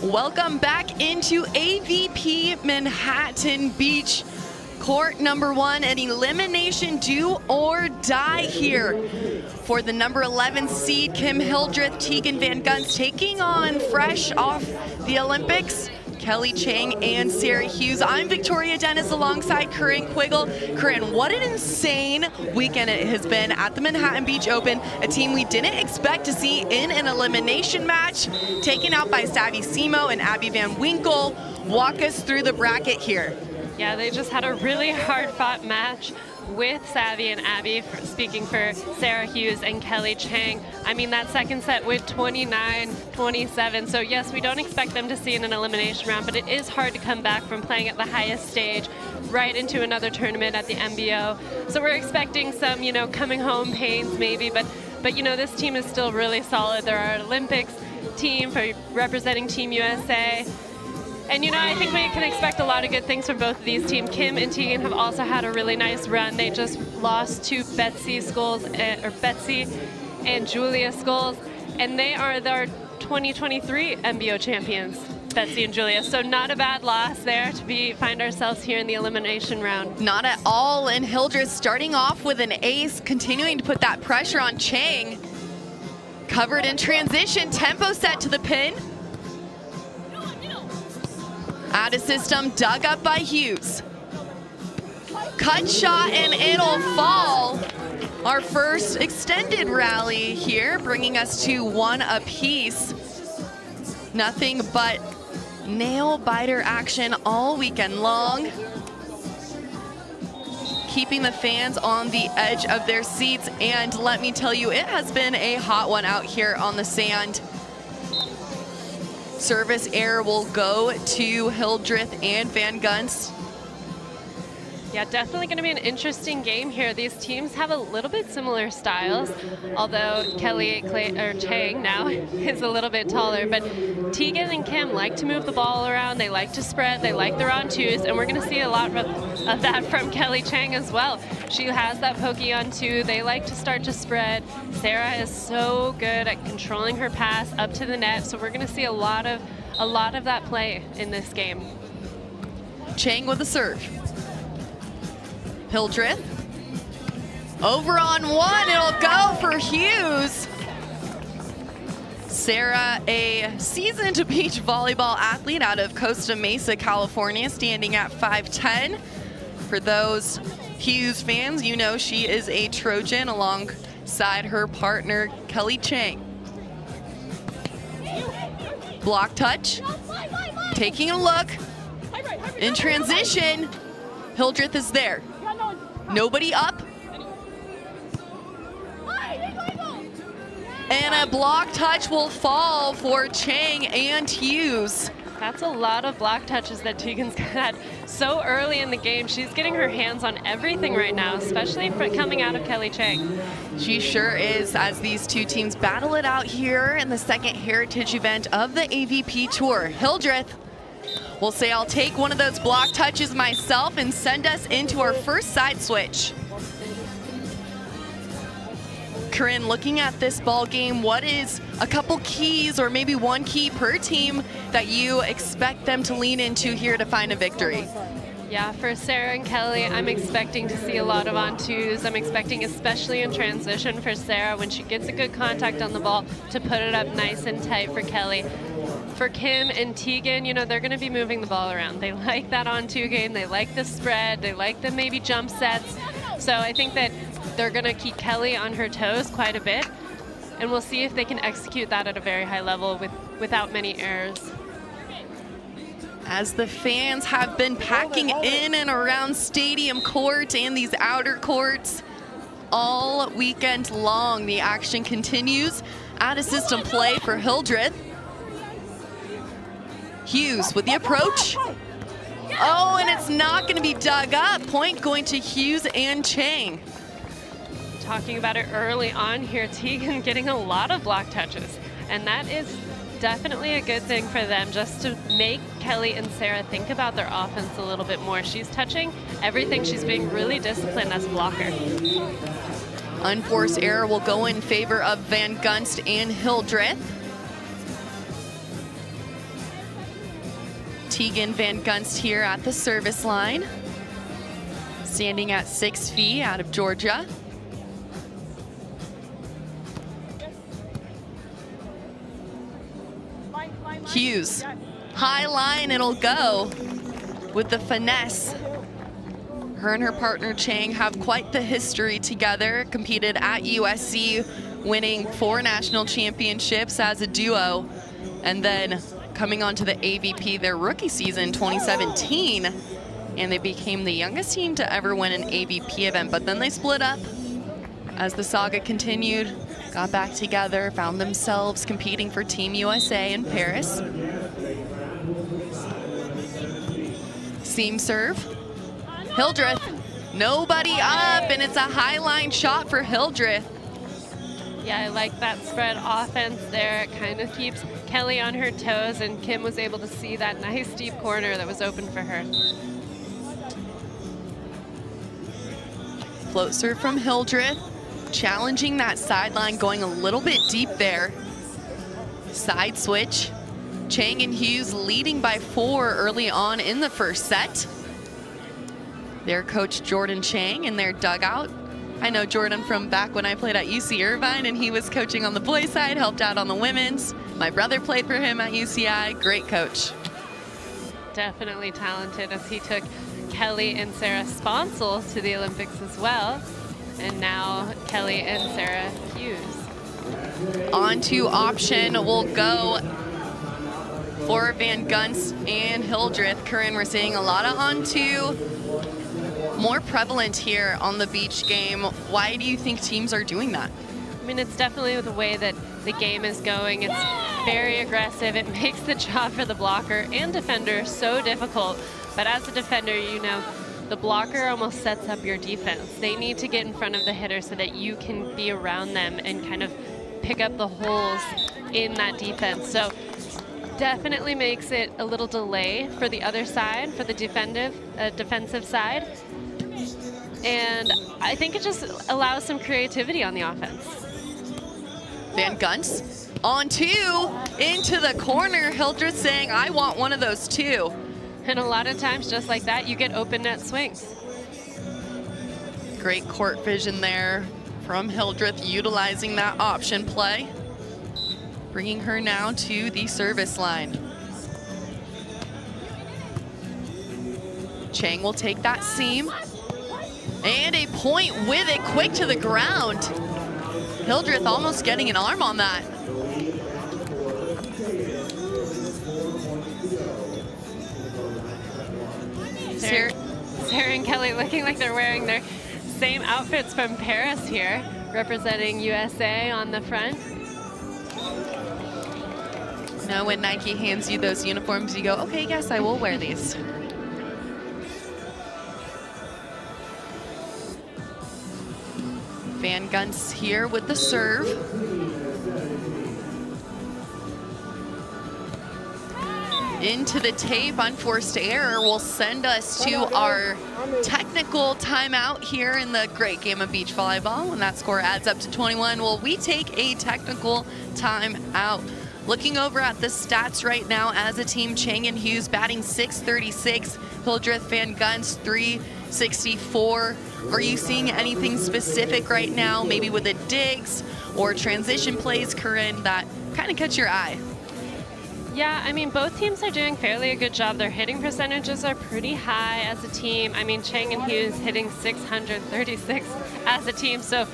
Welcome back into AVP Manhattan Beach. Court number 1, an elimination do or die here for the number 11 seed, Kim Hildreth, Teegan Van Gunst, taking on fresh off the Olympics, Kelly Cheng and Sara Hughes. I'm Victoria Dennis alongside Corinne Quiggle. Corinne, what an insane weekend it has been at the Manhattan Beach Open, a team we didn't expect to see in an elimination match, taken out by Savvy Simo and Abby Van Winkle. Walk us through the bracket here. Yeah, they just had a really hard-fought match with Savvy and Abby, speaking for Sara Hughes and Kelly Cheng. I mean, that second set with 29-27. So yes, we don't expect them to see in an elimination round, but it is hard to come back from playing at the highest stage right into another tournament at the MBO. So we're expecting some, coming home pains maybe, but this team is still really solid. They're our Olympics team for representing Team USA. And I think we can expect a lot of good things from both of these teams. Kim and Teegan have also had a really nice run. They just lost to Betsy and Julia Scholes, and they are their 2023 MBO champions, Betsy and Julia. So not a bad loss there to find ourselves here in the elimination round. Not at all, and Hildreth starting off with an ace, continuing to put that pressure on Cheng. Covered in transition, tempo set to the pin. Out of system, dug up by Hughes. Cut shot and it'll fall. Our first extended rally here, bringing us to 1 apiece. Nothing but nail biter action all weekend long. Keeping the fans on the edge of their seats, and let me tell you, it has been a hot one out here on the sand. Service error will go to Hildreth and Van Gunst. Yeah, definitely going to be an interesting game here. These teams have a little bit similar styles, although Cheng now is a little bit taller. But Teegan and Kim like to move the ball around. They like to spread. They like their on twos, and we're going to see a lot of that from Kelly Cheng as well. She has that pokey on two. They like to start to spread. Sara is so good at controlling her pass up to the net, so we're going to see a lot of that play in this game. Cheng with a serve. Hildreth, over on 1, it'll go for Hughes. Sara, a seasoned beach volleyball athlete out of Costa Mesa, California, standing at 5'10". For those Hughes fans, she is a Trojan alongside her partner, Kelly Cheng. Block touch, taking a look, in transition, Hildreth is there. Nobody up. And a block touch will fall for Cheng and Hughes. That's a lot of block touches that Teegan's had so early in the game. She's getting her hands on everything right now, especially coming out of Kelly Cheng. She sure is, as these two teams battle it out here in the second heritage event of the AVP Tour. Hildreth will say, I'll take one of those block touches myself and send us into our first side switch. Corinne, looking at this ball game, what is a couple keys, or maybe one key per team, that you expect them to lean into here to find a victory? Yeah, for Sara and Kelly, I'm expecting to see a lot of on-twos. I'm expecting, especially in transition for Sara, when she gets a good contact on the ball, to put it up nice and tight for Kelly. For Kim and Teegan, they're going to be moving the ball around. They like that on-two game. They like the spread. They like the maybe jump sets. So I think that they're going to keep Kelly on her toes quite a bit. And we'll see if they can execute that at a very high level without many errors. As the fans have been packing in and around Stadium Court and these outer courts all weekend long, the action continues. Out of system play for Hildreth. Hughes with the approach. Oh, and it's not going to be dug up. Point going to Hughes and Cheng. Talking about it early on here, Teegan getting a lot of block touches, and that is definitely a good thing for them, just to make Kelly and Sara think about their offense a little bit more. She's touching everything. She's being really disciplined as a blocker. Unforced error will go in favor of Van Gunst and Hildreth. Teegan Van Gunst here at the service line. Standing at 6 feet out of Georgia. Hughes, high line, it'll go with the finesse. Her and her partner Cheng have quite the history together, competed at USC, winning 4 national championships as a duo, and then coming onto the AVP their rookie season, 2017, and they became the youngest team to ever win an AVP event, but then they split up as the saga continued, got back together, found themselves competing for Team USA in Paris. Seam serve. Hildreth, nobody up, and it's a high line shot for Hildreth. Yeah, I like that spread offense there. It kind of keeps Kelly on her toes, and Kim was able to see that nice deep corner that was open for her. Float serve from Hildreth, challenging that sideline, going a little bit deep there. Side switch. Cheng and Hughes leading by 4 early on in the first set. Their coach Jordan Cheng in their dugout. I know Jordan from back when I played at UC Irvine, and he was coaching on the boys side, helped out on the women's. My brother played for him at UCI, great coach. Definitely talented, as he took Kelly and Sara Sponsel to the Olympics as well. And now Kelly and Sara Hughes. On to option will go for Van Gunst and Hildreth. Corinne, we're seeing a lot of on-two, more prevalent here on the beach game. Why do you think teams are doing that? I mean, it's definitely the way that the game is going. It's very aggressive. It makes the job for the blocker and defender so difficult. But as a defender, you know, the blocker almost sets up your defense. They need to get in front of the hitter so that you can be around them and kind of pick up the holes in that defense. So definitely makes it a little delay for the other side, for the defensive side. And I think it just allows some creativity on the offense. Van Gunst on 2 into the corner. Hildreth saying, I want one of those too. And a lot of times, just like that, you get open net swings. Great court vision there from Hildreth, utilizing that option play. Bringing her now to the service line. Cheng will take that seam. And a point with it, quick to the ground. Hildreth almost getting an arm on that. Sara and Kelly looking like they're wearing their same outfits from Paris here, representing USA on the front. You know, when Nike hands you those uniforms, you go, okay, yes, I will wear these. Van Gunst here with the serve. Into the tape, unforced error will send us to our technical timeout here in the great game of beach volleyball. When that score adds up to 21, well, we take a technical timeout. Looking over at the stats right now as a team, Cheng and Hughes batting .636, Hildreth, Van Gunst .364. Are you seeing anything specific right now, maybe with the digs or transition plays, Corinne, that kind of catch your eye? Yeah, I mean, both teams are doing fairly a good job. Their hitting percentages are pretty high as a team. I mean, Cheng and Hughes hitting .636 as a team, so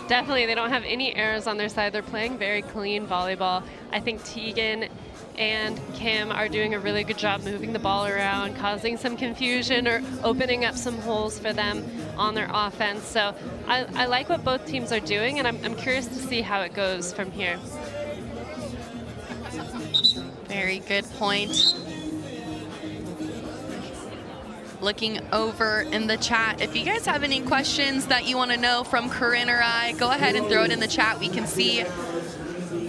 definitely they don't have any errors on their side. They're playing very clean volleyball. I think Teegan and Kim are doing a really good job moving the ball around, causing some confusion or opening up some holes for them on their offense. So I like what both teams are doing, and I'm curious to see how it goes from here. Very good point. Looking over in the chat, if you guys have any questions that you want to know from Corinne or I, go ahead and throw it in the chat. We can see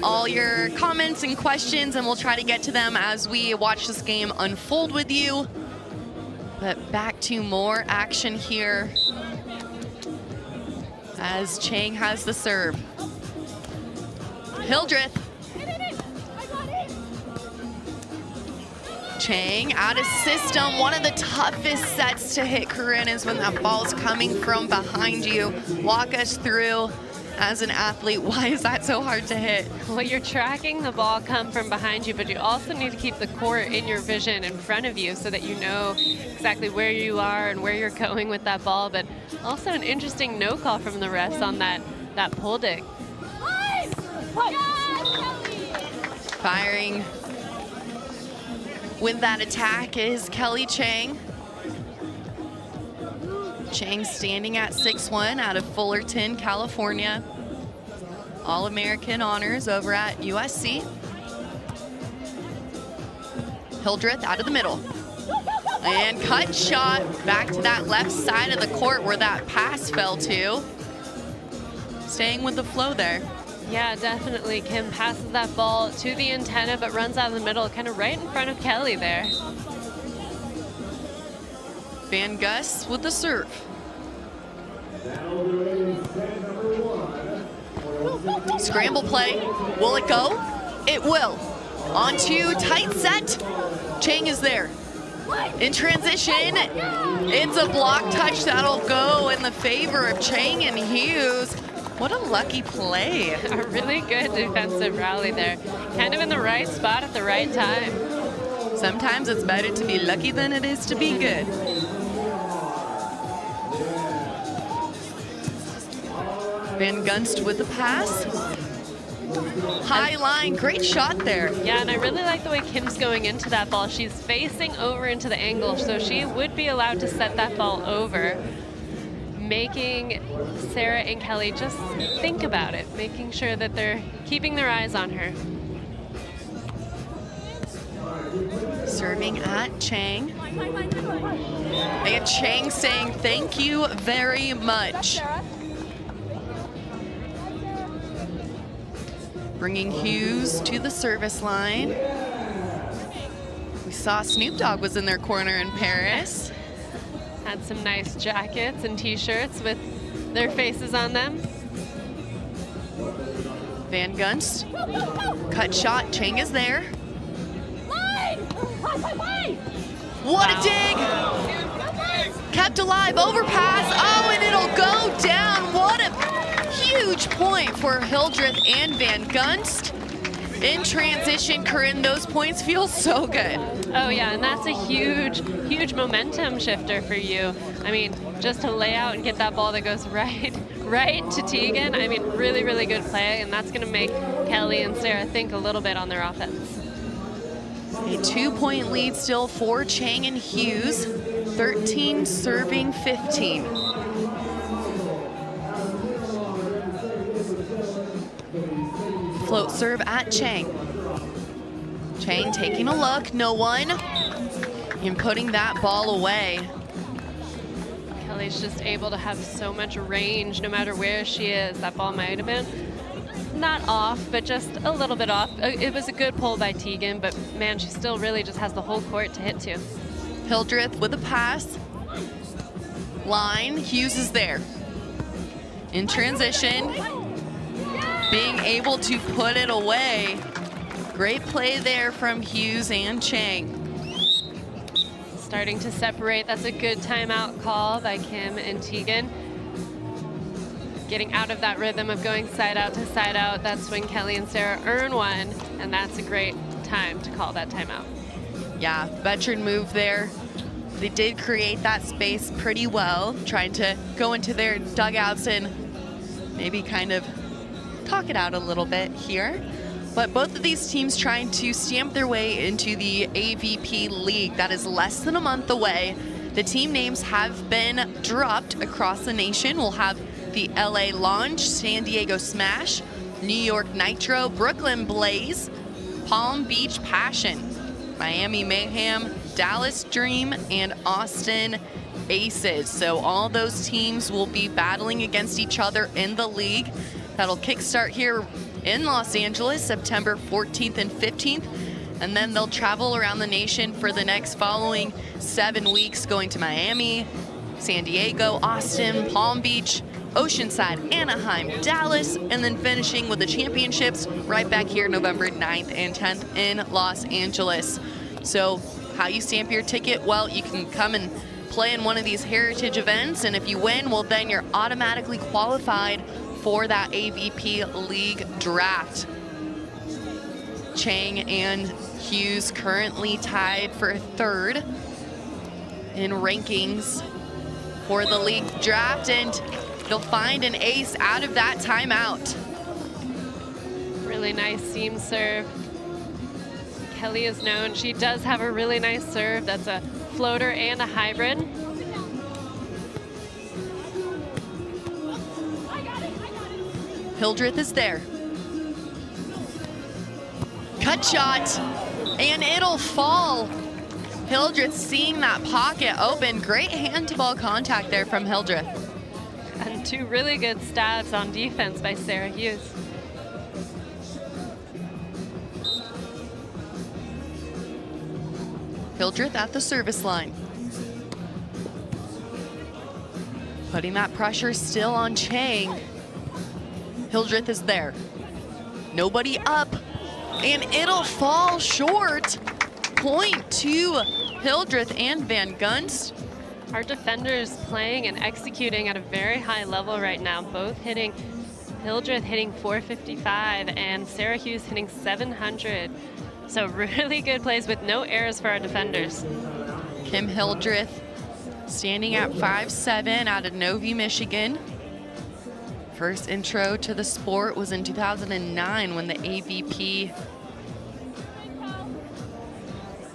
all your comments and questions, and we'll try to get to them as we watch this game unfold with you. But back to more action here as Cheng has the serve. Hildreth. Cheng out of system. One of the toughest sets to hit, Corinne, is when that ball's coming from behind you. Walk us through, as an athlete, why is that so hard to hit? Well, you're tracking the ball come from behind you, but you also need to keep the court in your vision in front of you so that you know exactly where you are and where you're going with that ball. But also an interesting no call from the refs on that pull dig. Firing with that attack is Kelly Cheng. Cheng standing at 6'1", out of Fullerton, California. All-American honors over at USC. Hildreth out of the middle. And cut shot back to that left side of the court where that pass fell to. Staying with the flow there. Yeah, definitely. Kim passes that ball to the antenna, but runs out of the middle, kind of right in front of Kelly there. Van Gunst with the serve. Scramble play. Will it go? It will. On to tight set. Cheng is there. In transition, it's a block touch that'll go in the favor of Cheng and Hughes. What a lucky play. A really good defensive rally there. Kind of in the right spot at the right time. Sometimes it's better to be lucky than it is to be good. Van Gunst with the pass. High line, great shot there. Yeah, and I really like the way Kim's going into that ball. She's facing over into the angle, so she would be allowed to set that ball over, making Sara and Kelly just think about it, making sure that they're keeping their eyes on her. Serving at Cheng. And Cheng saying thank you very much. Bringing Hughes to the service line. We saw Snoop Dogg was in their corner in Paris. Had some nice jackets and t-shirts with their faces on them. Van Gunst. Cut shot. Cheng is there. What a dig! Kept alive. Overpass. Oh, and it'll go down. What a huge point for Hildreth and Van Gunst. In transition, Corinne, those points feel so good. Oh yeah, and that's a huge, huge momentum shifter for you. I mean, just to lay out and get that ball that goes right to Teegan. I mean, really, really good play, and that's gonna make Kelly and Sara think a little bit on their offense. A 2-point lead still for Cheng and Hughes. 13 serving 15. Float serve at Cheng. Cheng taking a look, no one. And putting that ball away. Kelly's just able to have so much range no matter where she is. That ball might have been not off, but just a little bit off. It was a good pull by Teegan, but man, she still really just has the whole court to hit to. Hildreth with a pass. Line, Hughes is there. In transition, being able to put it away. Great play there from Hughes and Cheng. Starting to separate. That's a good timeout call by Kim and Teegan. Getting out of that rhythm of going side out to side out. That's when Kelly and Sara earn one, and that's a great time to call that timeout. Yeah, veteran move there. They did create that space pretty well, trying to go into their dugouts and maybe kind of talk it out a little bit here. But both of these teams trying to stamp their way into the AVP League. That is less than a month away. The team names have been dropped across the nation. We'll have the LA Launch, San Diego Smash, New York Nitro, Brooklyn Blaze, Palm Beach Passion, Miami Mayhem, Dallas Dream, and Austin Aces. So all those teams will be battling against each other in the league. That'll kickstart here in Los Angeles, September 14th and 15th. And then they'll travel around the nation for the next following 7 weeks, going to Miami, San Diego, Austin, Palm Beach, Oceanside, Anaheim, Dallas, and then finishing with the championships right back here November 9th and 10th in Los Angeles. So How you stamp your ticket? Well, you can come and play in one of these heritage events, and if you win, well, then you're automatically qualified for that AVP League draft. Cheng and Hughes currently tied for third in rankings for the league draft, and they'll find an ace out of that timeout. Really nice seam serve. Kelly is known, she does have a really nice serve. That's a floater and a hybrid. Hildreth is there. Cut shot, and it'll fall. Hildreth seeing that pocket open. Great hand-to-ball contact there from Hildreth. And two really good stabs on defense by Sara Hughes. Hildreth at the service line. Putting that pressure still on Cheng. Hildreth is there. Nobody up, and it'll fall short. Point to Hildreth and Van Gunst. Our defenders playing and executing at a very high level right now, both hitting, Hildreth hitting 455 and Sara Hughes hitting 700. So really good plays with no errors for our defenders. Kim Hildreth standing at 5'7" out of Novi, Michigan. First intro to the sport was in 2009 when the AVP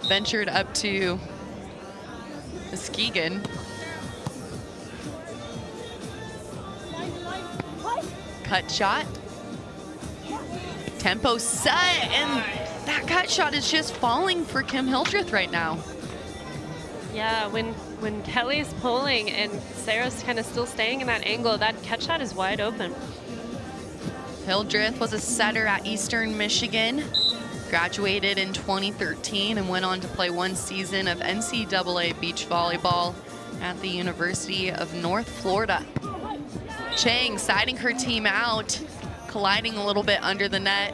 ventured up to Muskegon. Cut shot. Tempo set, and that cut shot is just falling for Kim Hildreth right now. Yeah, when Kelly's pulling and Sara's kind of still staying in that angle, that cut shot is wide open. Hildreth was a setter at Eastern Michigan, graduated in 2013 and went on to play one season of NCAA beach volleyball at the University of North Florida. Cheng siding her team out, colliding a little bit under the net.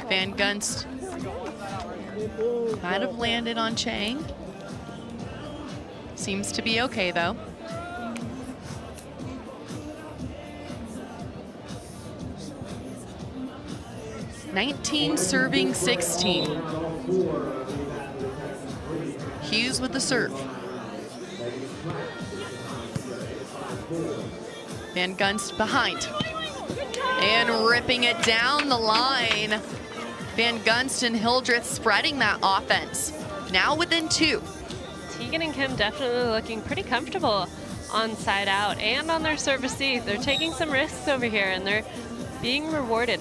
Van Gunst might have landed on Cheng. Seems to be okay though. (19 serving 16). Hughes with the serve. Van Gunst behind. And ripping it down the line. Van Gunst and Hildreth spreading that offense. Now within 2. Teegan and Kim definitely looking pretty comfortable on side out and on their serve receive. They're taking some risks over here and they're being rewarded.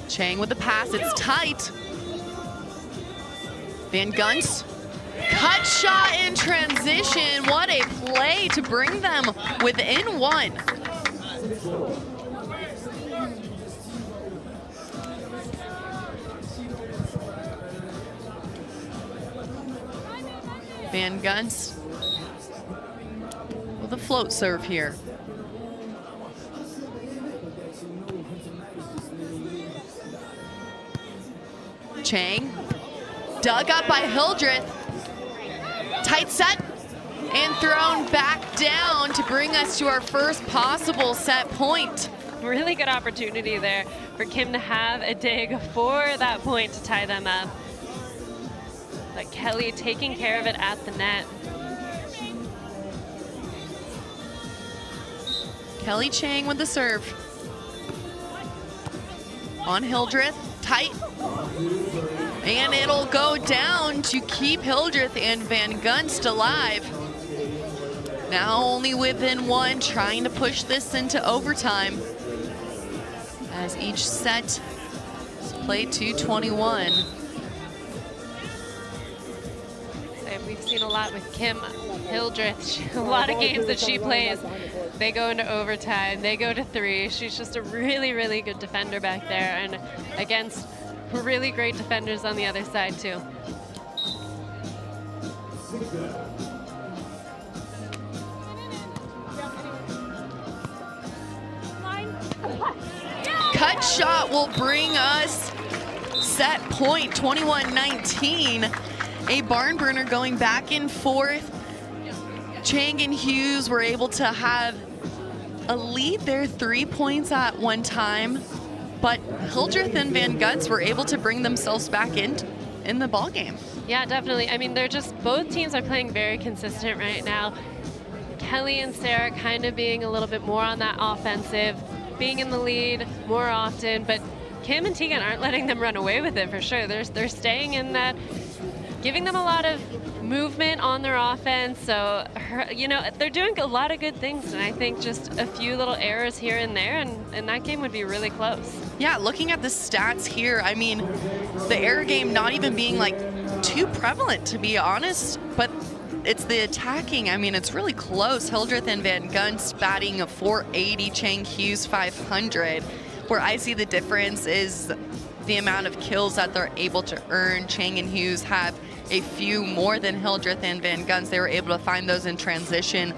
Cheng with the pass, it's tight. Van Gunst, cut shot in transition. What a play to bring them within 1. Van Gunst with a float serve here. Cheng, dug up by Hildreth. Tight set, and thrown back down to bring us to our first possible set point. Really good opportunity there for Kim to have a dig for that point to tie them up. But Kelly taking care of it at the net. Kelly Cheng with the serve. On Hildreth, tight. And it'll go down to keep Hildreth and Van Gunst alive. Now only within 1, trying to push this into overtime. As each set is played to 21. We've seen a lot with Kim Hildreth. A lot of games that she plays, they go into overtime, they go to 3. She's just a really, really good defender back there, and against really great defenders on the other side too. cut shot will bring us set point, 21-19. A barn burner going back and forth. Cheng and Hughes were able to have a lead there, 3 points at one time, but Hildreth and Van Gunst were able to bring themselves back in the ball game. Yeah, definitely. I mean, they're just, both teams are playing very consistent right now. Kelly and Sara kind of being a little bit more on that offensive, being in the lead more often, but Kim and Teegan aren't letting them run away with it for sure. They're staying in that, giving them a lot of movement on their offense. So, you know, they're doing a lot of good things, and I think just a few little errors here and there, and that game would be really close. Yeah, looking at the stats here, I mean, the error game not even being like too prevalent, to be honest, but it's the attacking. I mean, it's really close. Hildreth and Van Gunst batting a 480, Cheng Hughes 500. Where I see the difference is the amount of kills that they're able to earn. Cheng and Hughes have a few more than Hildreth and Van Gunst. They were able to find those in transition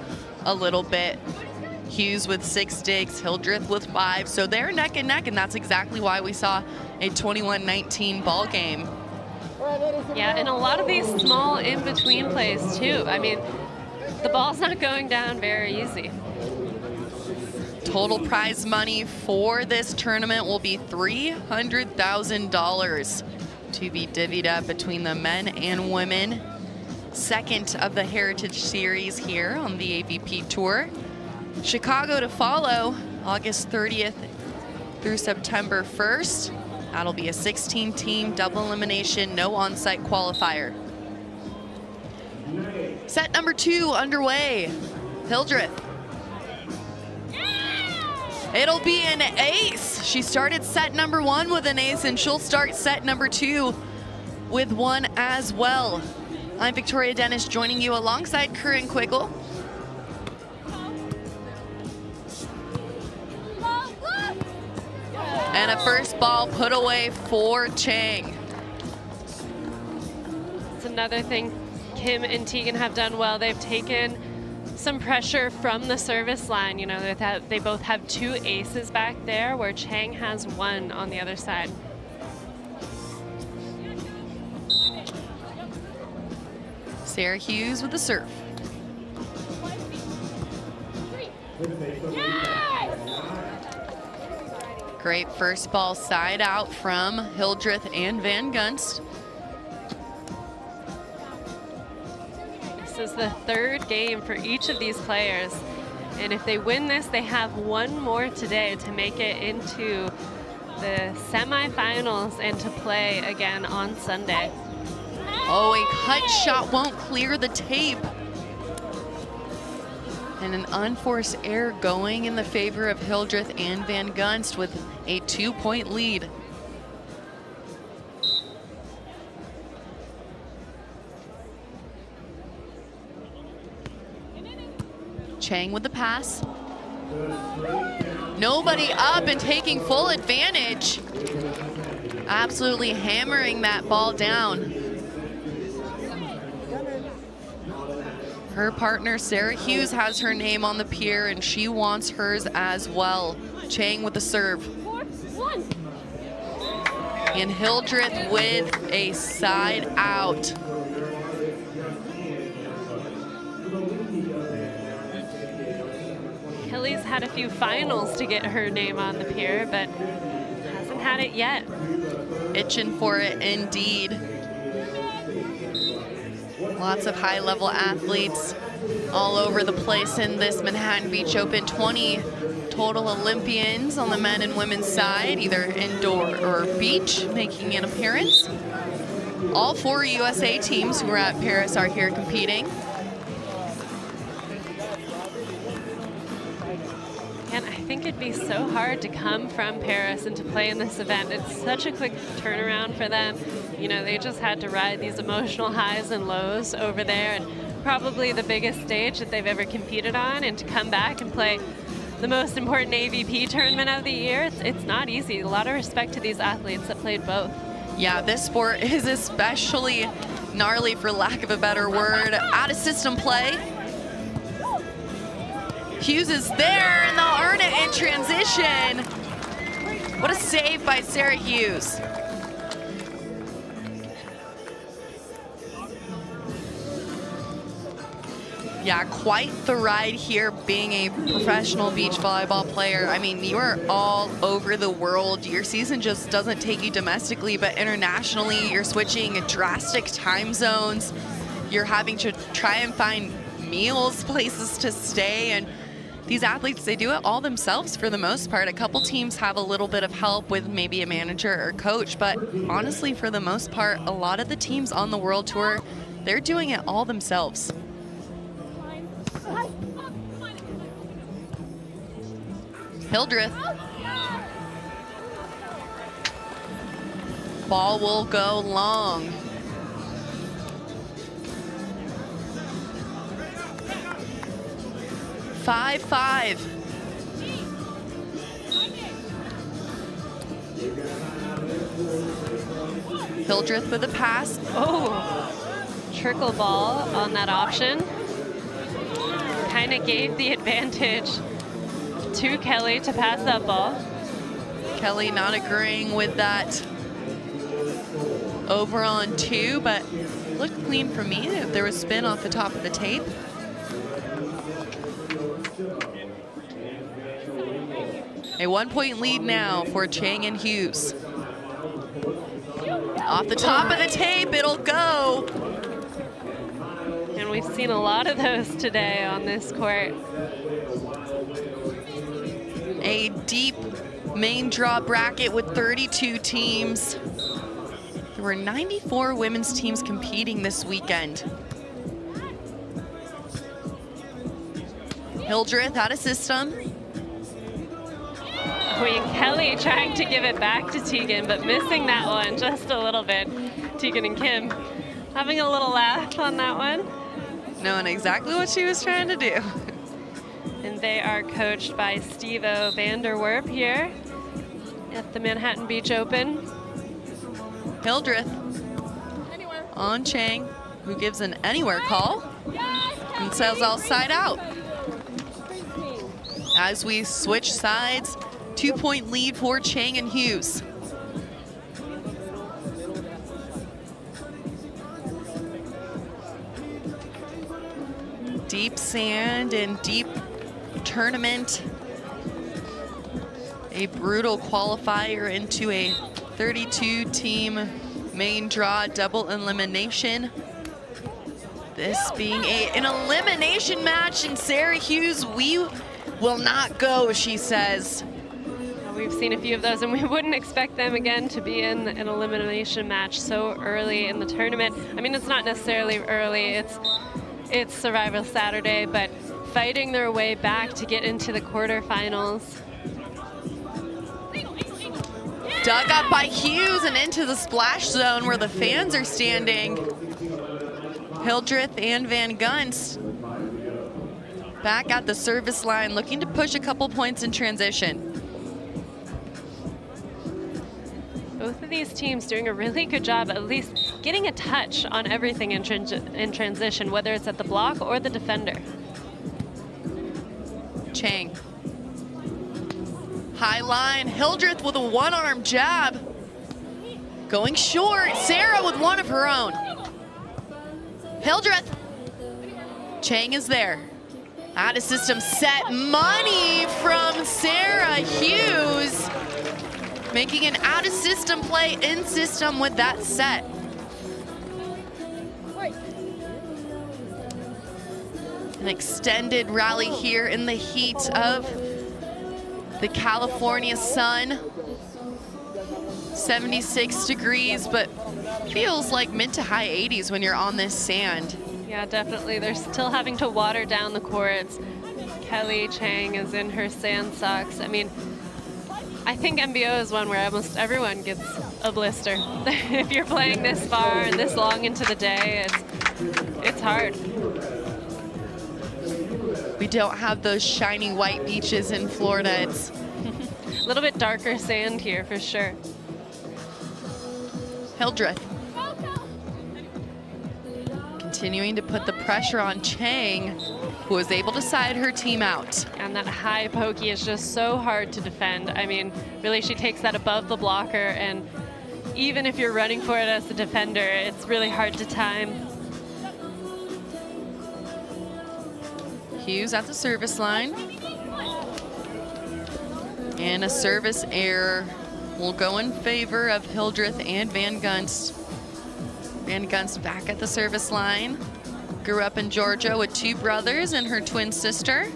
a little bit. Hughes with 6 digs, Hildreth with 5. So they're neck and neck, and that's exactly why we saw a 21-19 ball game. Yeah, and a lot of these small in-between plays too. I mean, the ball's not going down very easy. Total prize money for this tournament will be $300,000 to be divvied up between the men and women. Second of the Heritage Series here on the AVP Tour. Chicago to follow August 30th through September 1st. That'll be a 16-team double elimination, no on-site qualifier. Set number 2 underway. Hildreth. It'll be an ace. She started set number 1 with an ace, and she'll start set number 2 with one as well. I'm Victoria Dennis, joining you alongside Corinne Quiggle. And a first ball put away for Cheng. It's another thing Kim and Teegan have done well. They've taken some pressure from the service line. You know, they both have 2 aces back there, where Cheng has 1 on the other side. Sara Hughes with the serve. Great first ball side out from Hildreth and Van Gunst. This is the 3rd game for each of these players. And if they win this, they have 1 more today to make it into the semifinals and to play again on Sunday. Oh, a cut shot won't clear the tape. And an unforced error going in the favor of Hildreth and Van Gunst with a 2-point lead. Cheng with the pass. Nobody up and taking full advantage. Absolutely hammering that ball down. Her partner, Sara Hughes, has her name on the pier, and she wants hers as well. Cheng with the serve. And Hildreth with a side out. Kelly's had a few finals to get her name on the pier, but hasn't had it yet. Itching for it indeed. Lots of high-level athletes all over the place in this Manhattan Beach Open. 20 total Olympians on the men and women's side, either indoor or beach, making an appearance. All 4 USA teams who are at Paris are here competing. And I think it'd be so hard to come from Paris and to play in this event. It's such a quick turnaround for them. You know, they just had to ride these emotional highs and lows over there, and probably the biggest stage that they've ever competed on, and to come back and play the most important AVP tournament of the year, it's not easy. A lot of respect to these athletes that played both. Yeah, this sport is especially gnarly, for lack of a better word. Out of system play. Hughes is there, and they'll earn it in transition. What a save by Sara Hughes. Yeah, quite the ride here being a professional beach volleyball player. I mean, you are all over the world. Your season just doesn't take you domestically, but internationally, you're switching drastic time zones. You're having to try and find meals, places to stay, and these athletes, they do it all themselves for the most part. A couple teams have a little bit of help with maybe a manager or coach, but honestly, for the most part, a lot of the teams on the World Tour, they're doing it all themselves. Hildreth. Ball will go long. Five. Hildreth with a pass. Oh, trickle ball on that option. Kind of gave the advantage to Kelly to pass that ball. Kelly not agreeing with that over on 2, but looked clean for me. There was spin off the top of the tape. A 1-point lead now for Cheng and Hughes. Off the top of the tape, it'll go. And we've seen a lot of those today on this court. A deep main draw bracket with 32 teams. There were 94 women's teams competing this weekend. Hildreth out of system. Kelly trying to give it back to Teegan, but missing that one just a little bit. Teegan and Kim having a little laugh on that one. Knowing exactly what she was trying to do. And they are coached by Steve-O Vanderwerp here at the Manhattan Beach Open. Hildreth on Cheng, who gives an anywhere call and says I'll side out. As we switch sides, 2-point lead for Cheng and Hughes. Deep sand and deep tournament. A brutal qualifier into a 32-team main draw double elimination. This being an elimination match, and Sara Hughes, we will not go, she says. We've seen a few of those, and we wouldn't expect them again to be in an elimination match so early in the tournament. I mean, it's not necessarily early, it's Survival Saturday, but fighting their way back to get into the quarterfinals. Dug up by Hughes and into the splash zone where the fans are standing. Hildreth and Van Gunst back at the service line, looking to push a couple points in transition. Both of these teams doing a really good job at least getting a touch on everything in transition, whether it's at the block or the defender. Cheng. High line, Hildreth with a one-arm jab. Going short, Sara with one of her own. Hildreth. Cheng is there. Out of system set, money from Sara Hughes. Making an out of system play in system with that set. An extended rally here in the heat of the California sun. 76 degrees, but feels like mid to high 80s when you're on this sand. Yeah, definitely. They're still having to water down the courts. Kelly Cheng is in her sand socks. I mean, I think MBO is one where almost everyone gets a blister. If you're playing this far and this long into the day, it's hard. We don't have those shiny white beaches in Florida. It's a little bit darker sand here for sure. Hildreth. Continuing to put the pressure on Cheng. who was able to side her team out. And that high pokey is just so hard to defend. I mean, really, she takes that above the blocker, and even if you're running for it as a defender, it's really hard to time. Hughes at the service line. And a service error will go in favor of Hildreth and Van Gunst. Van Gunst back at the service line. Grew up in Georgia with 2 brothers and her twin sister.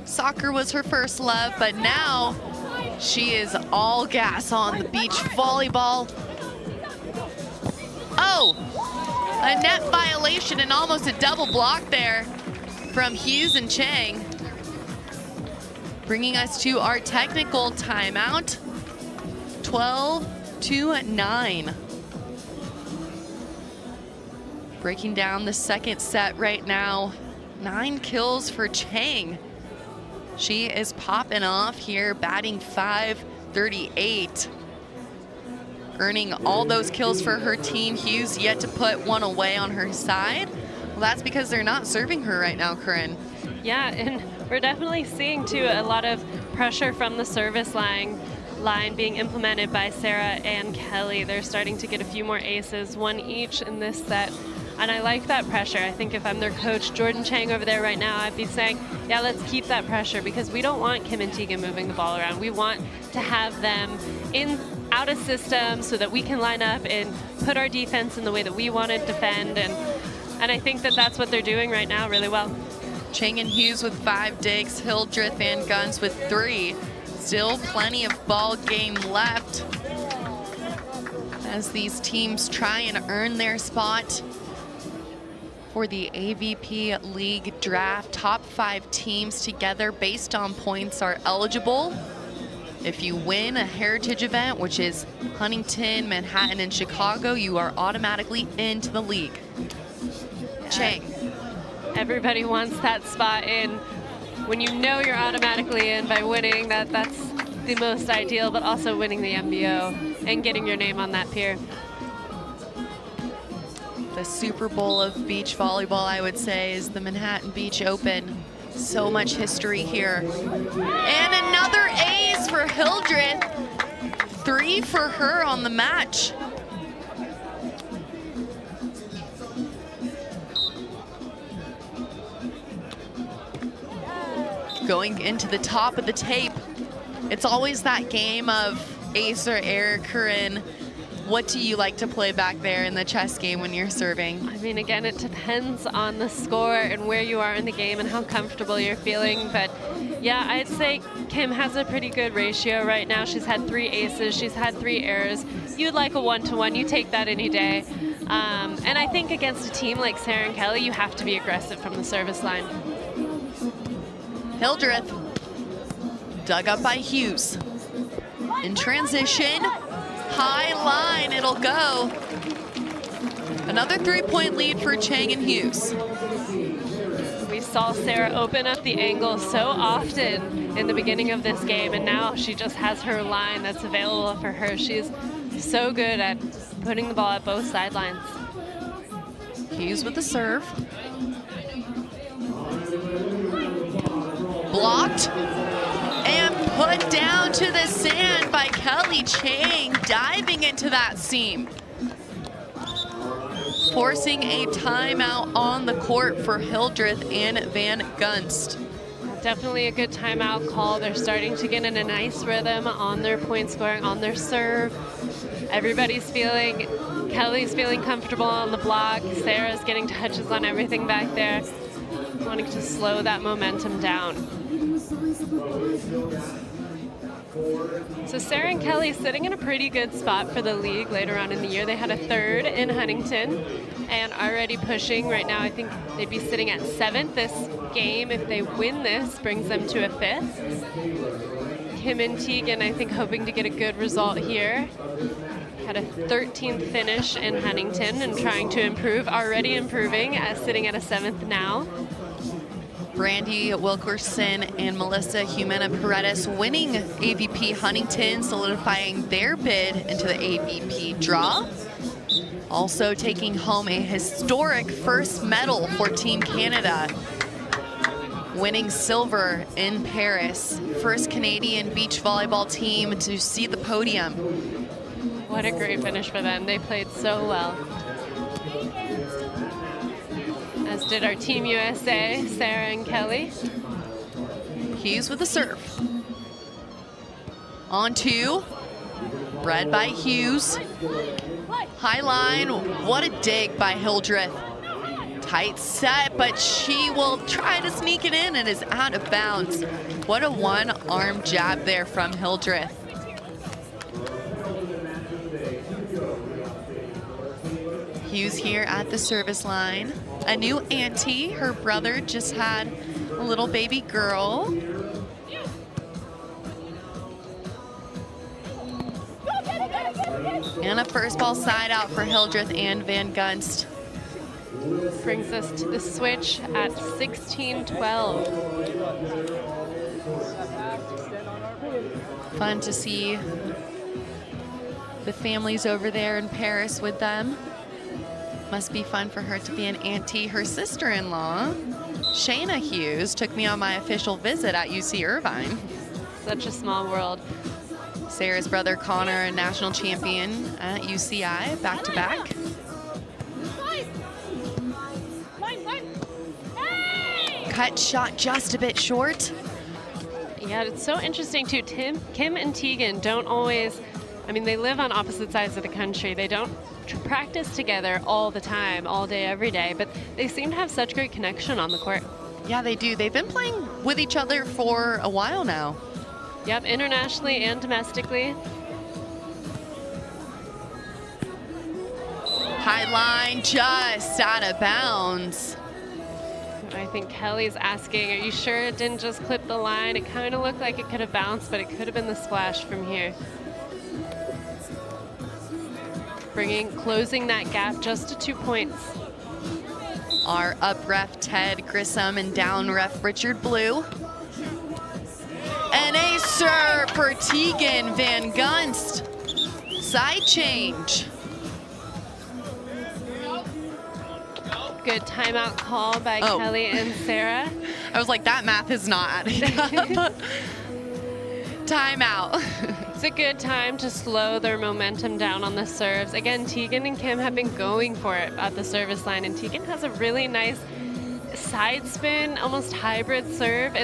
Soccer was her first love, but now she is all gas on the beach volleyball. Oh, a net violation and almost a double block there from Hughes and Cheng. Bringing us to our technical timeout, 12-9. Breaking down the second set right now, 9 kills for Cheng. She is popping off here, batting .538. Earning all those kills for her team. Hughes yet to put one away on her side. Well, that's because they're not serving her right now, Corinne. Yeah, and we're definitely seeing, too, a lot of pressure from the service line being implemented by Sara and Kelly. They're starting to get a few more aces, 1 each in this set. And I like that pressure. I think if I'm their coach, Jordan Cheng over there right now, I'd be saying, yeah, let's keep that pressure, because we don't want Kim and Teegan moving the ball around. We want to have them out of system so that we can line up and put our defense in the way that we want to defend. And I think that that's what they're doing right now really well. Cheng and Hughes with 5 digs, Hildreth and Gunst with 3. Still plenty of ball game left as these teams try and earn their spot for the AVP League draft. Top 5 teams together based on points are eligible. If you win a heritage event, which is Huntington, Manhattan, and Chicago, you are automatically into the league. Cheng. Everybody wants that spot in. When you know you're automatically in by winning, that's the most ideal, but also winning the MBO and getting your name on that pier. The Super Bowl of beach volleyball, I would say, is the Manhattan Beach Open. So much history here. And another ace for Hildreth. 3 for her on the match. Going into the top of the tape, it's always that game of ace or error, Corinne. What do you like to play back there in the chess game when you're serving? I mean, again, it depends on the score and where you are in the game and how comfortable you're feeling. But yeah, I'd say Kim has a pretty good ratio right now. She's had 3 aces, she's had 3 errors. You'd like a 1-to-1, you take that any day. And I think against a team like Sara and Kelly, you have to be aggressive from the service line. Hildreth, dug up by Hughes. In transition, high line, it'll go. Another 3-point lead for Cheng and Hughes. We saw Sara open up the angle so often in the beginning of this game, and now she just has her line that's available for her. She's so good at putting the ball at both sidelines. Hughes with the serve. Blocked and put down to the sand by Kelly. Cheng diving into that seam, forcing a timeout on the court for Hildreth and Van Gunst. Definitely a good timeout call. They're starting to get in a nice rhythm on their point scoring, on their serve. Everybody's feeling, Kelly's feeling comfortable on the block. Sara's getting touches on everything back there, wanting to slow that momentum down. So Sara and Kelly sitting in a pretty good spot for the league later on in the year. They had a 3rd in Huntington and already pushing. Right now, I think they'd be sitting at 7th. This game, if they win this, brings them to a 5th. Kim and Teegan, I think, hoping to get a good result here. Had a 13th finish in Huntington and trying to improve, already improving, sitting at a 7th now. Brandy Wilkerson and Melissa Jimena Paredes winning AVP Huntington, solidifying their bid into the AVP draw. Also taking home a historic first medal for Team Canada. winning silver in Paris. First Canadian beach volleyball team to see the podium. What a great finish for them. They played so well. As did our Team USA, Sara and Kelly. Hughes with the serve. On two. Bred by Hughes. High line. What a dig by Hildreth. Tight set, but she will try to sneak it in and is out of bounds. What a one-arm jab there from Hildreth. Hughes here at the service line. A new auntie. Her brother just had a little baby girl. And a first ball side out for Hildreth and Van Gunst. Brings us to the switch at 16-12. Fun to see the families over there in Paris with them. Must be fun for her to be an auntie. Her sister-in-law, Shayna Hughes, took me on my official visit at UC Irvine. Such a small world. Sarah's brother Connor, a national champion at UCI, back-to-back. Cut shot just a bit short. Yeah, it's so interesting too. Kim and Teegan don't always, I mean, they live on opposite sides of the country. They don't practice together all the time, all day, every day, but they seem to have such great connection on the court. Yeah, they do. They've been playing with each other for a while now. Yep, internationally and domestically. High line, just out of bounds. I think Kelly's asking, are you sure it didn't just clip the line? It kind of looked like it could have bounced, but it could have been the splash from here. Closing that gap just to 2 points. Our up ref Ted Grissom and down ref Richard Blue. An ace serve for Teegan Van Gunst. Side change. Good timeout call by Kelly and Sara. I was like, that math is not adding up. Timeout. It's a good time to slow their momentum down on the serves. Again, Teegan and Kim have been going for it at the service line, and Teegan has a really nice side spin, almost hybrid serve.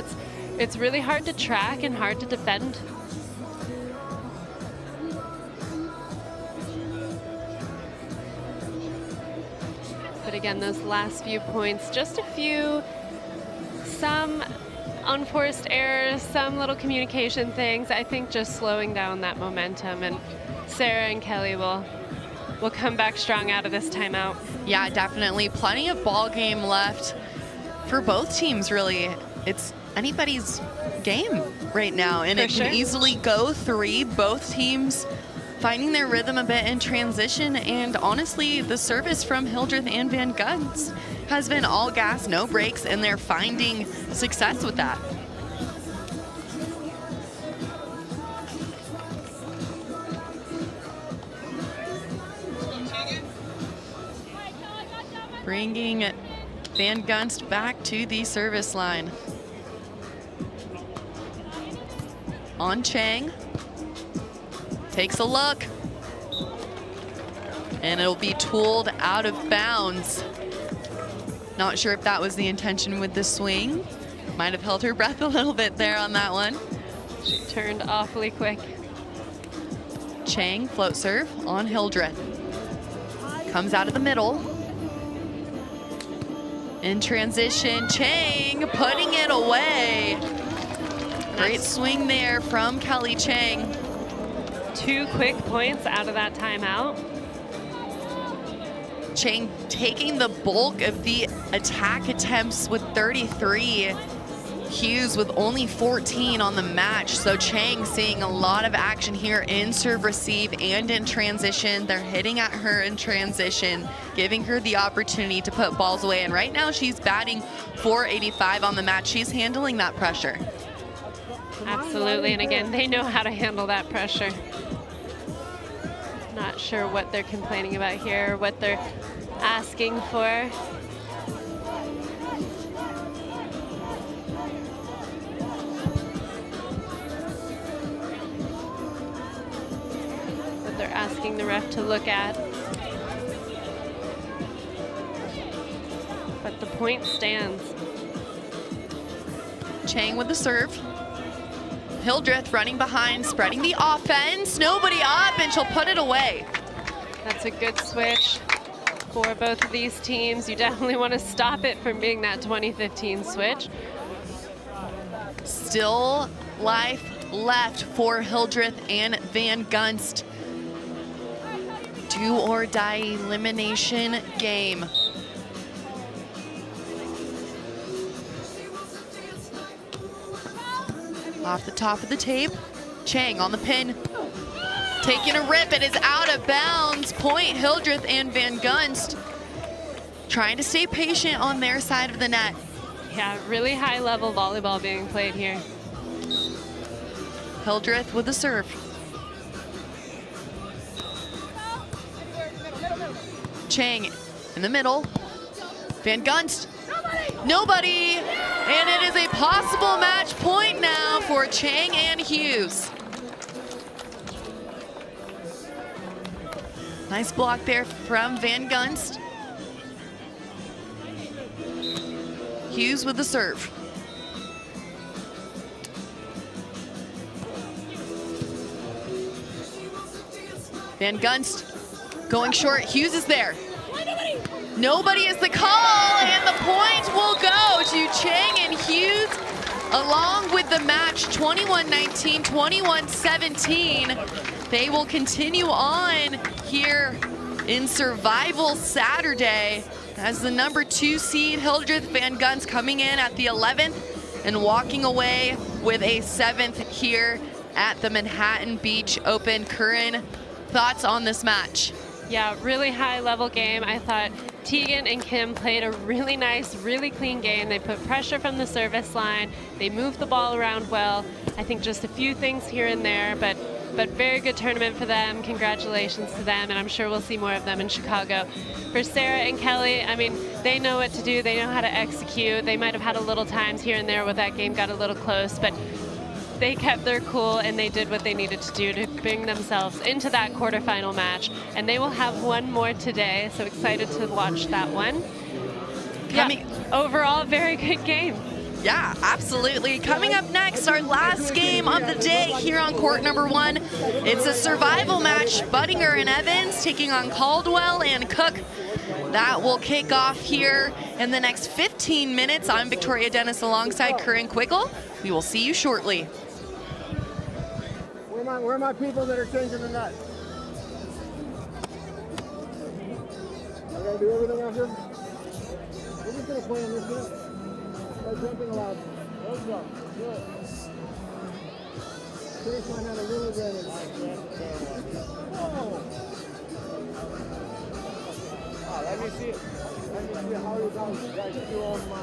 It's really hard to track and hard to defend. But again, those last few points, just a few, some unforced errors, some little communication things. I think just slowing down that momentum, and Sara and Kelly will come back strong out of this timeout. Yeah, definitely. Plenty of ball game left for both teams, really. It's anybody's game right now, and it can easily go three. Both teams finding their rhythm a bit in transition, and honestly, the service from Hildreth and Van Gunst has been all gas, no brakes, and they're finding success with that. Bringing Van Gunst back to the service line. On Cheng. Takes a look. And it'll be tooled out of bounds. Not sure if that was the intention with the swing. Might have held her breath a little bit there on that one. She turned awfully quick. Cheng, float serve on Hildreth. Comes out of the middle. In transition, Cheng putting it away. Great swing there from Kelly Cheng. 2 quick points out of that timeout. Cheng taking the bulk of the attack attempts with 33. Hughes with only 14 on the match. So Cheng seeing a lot of action here in serve receive and in transition. They're hitting at her in transition, giving her the opportunity to put balls away. And right now she's batting .485 on the match. She's handling that pressure. Absolutely, and again, they know how to handle that pressure. Not sure what they're complaining about here, what they're asking for. asking the ref to look at. But the point stands. Cheng with the serve. Hildreth running behind, spreading the offense. Nobody up, and she'll put it away. That's a good switch for both of these teams. You definitely want to stop it from being that 2015 switch. Still life left for Hildreth and Van Gunst. Do or die elimination game. Off the top of the tape, Cheng on the pin. Taking a rip, it is out of bounds. Point Hildreth and Van Gunst trying to stay patient on their side of the net. Yeah, really high level volleyball being played here. Hildreth with the serve. Cheng in the middle. Van Gunst. Nobody. And it is a possible match point now for Cheng and Hughes. Nice block there from Van Gunst. Hughes with the serve. Van Gunst going short. Hughes is there. Nobody is the call, and the point will go to Cheng and Hughes, along with the match 21-19, 21-17. They will continue on here in Survival Saturday as the number 2 seed Hildreth Van Gunst coming in at the 11th and walking away with a 7th here at the Manhattan Beach Open. Curran, thoughts on this match? Yeah, really high level game. I thought Teegan and Kim played a really nice, really clean game. They put pressure from the service line. They moved the ball around well. I think just a few things here and there, but very good tournament for them. Congratulations to them, and I'm sure we'll see more of them in Chicago. For Sara and Kelly, I mean, they know what to do. They know how to execute. They might have had a little times here and there where that game got a little close, but they kept their cool and they did what they needed to do to bring themselves into that quarterfinal match. And they will have one more today, so excited to watch that one. Overall, very good game. Yeah, absolutely. Coming up next, our last game of the day here on court number 1. It's a survival match. Buttinger and Evans taking on Caldwell and Cook. That will kick off here in the next 15 minutes. I'm Victoria Dennis alongside Curran Quiggle. We will see you shortly. Where are my people that are changing the net? I gotta do everything out here? We're just gonna play on this net. Start jumping allowed. Let's go. Good. Chase might have a little advantage. Oh. Let me see it. Let me see how you guys do on my...